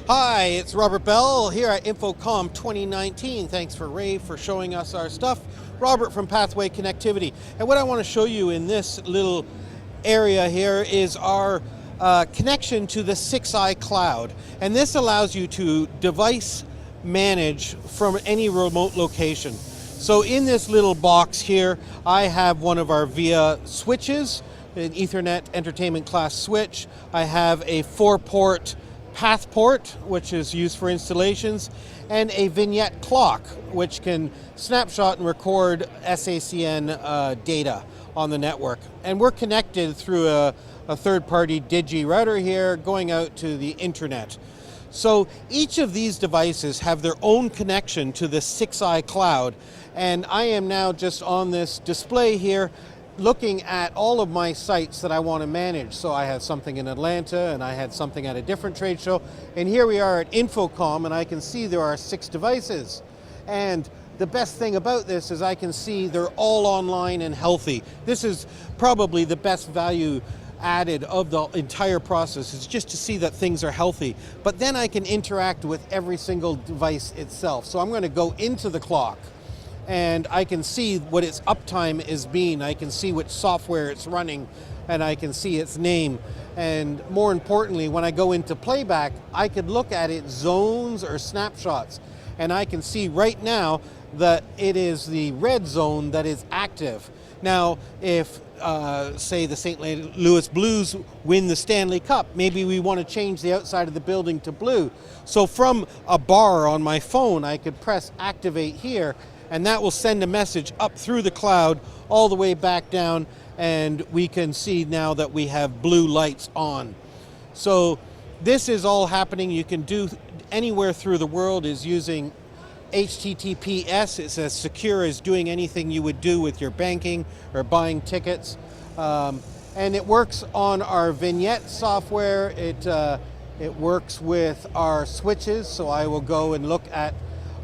Hi, it's Robert Bell here at InfoComm 2019. Thanks for Ray for showing us our stuff. Robert from Pathway Connectivity. And what I want to show you in this little area here is our connection to the SixEye cloud. And this allows you to device manage from any remote location. So in this little box here, I have one of our VIA switches, an Ethernet entertainment class switch. I have a 4-port path port, which is used for installations, and a vignette clock, which can snapshot and record SACN data on the network. And we're connected through a third-party Digi router here going out to the internet. So each of these devices have their own connection to the SixEye cloud, and I am now just on this display here looking at all of my sites that I want to manage. So I have something in Atlanta, and I had something at a different trade show, and here we are at InfoComm, and I can see there are 6 devices. And the best thing about this is I can see they're all online and healthy. This is probably the best value added of the entire process, is just to see that things are healthy. But then I can interact with every single device itself. So I'm going to go into the clock, and I can see what its uptime is being. I can see which software it's running, and I can see its name. And more importantly, when I go into playback, I could look at its zones or snapshots, and I can see right now that it is the red zone that is active. Now, if say the St. Louis Blues win the Stanley Cup, maybe we want to change the outside of the building to blue. So from a bar on my phone, I could press activate here, and that will send a message up through the cloud all the way back down, and we can see now that we have blue lights on. So this is all happening. You can do anywhere through the world is using HTTPS. It's as secure as doing anything you would do with your banking or buying tickets. And it works on our vignette software. It works with our switches, so I will go and look at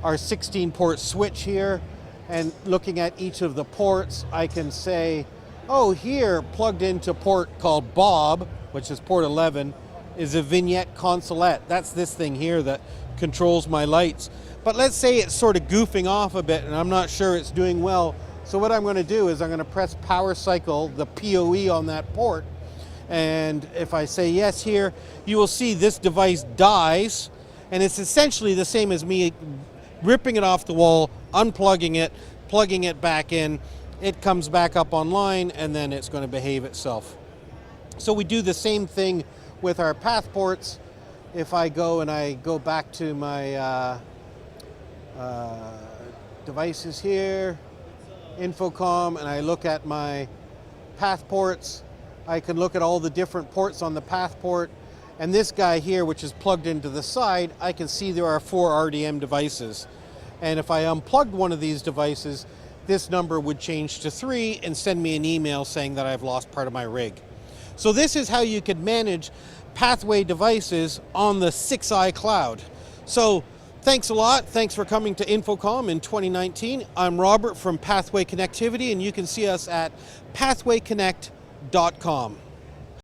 our 16-port switch here, and looking at each of the ports, I can say, oh, here, plugged into port called Bob, which is port 11, is a vignette consolette. That's this thing here that controls my lights. But let's say it's sort of goofing off a bit and I'm not sure it's doing well. So what I'm going to do is I'm going to press power cycle, the PoE on that port. And if I say yes here, you will see this device dies. And it's essentially the same as me ripping it off the wall, unplugging it, plugging it back in. It comes back up online, and then it's going to behave itself. So we do the same thing with our path ports. If I go and I go back to my devices here, InfoComm, and I look at my path ports, I can look at all the different ports on the path port. And this guy here, which is plugged into the side, I can see there are 4 RDM devices. And if I unplugged one of these devices, this number would change to 3 and send me an email saying that I've lost part of my rig. So this is how you could manage Pathway devices on the SixEye cloud. So thanks a lot. Thanks for coming to InfoComm in 2019. I'm Robert from Pathway Connectivity, and you can see us at pathwayconnect.com.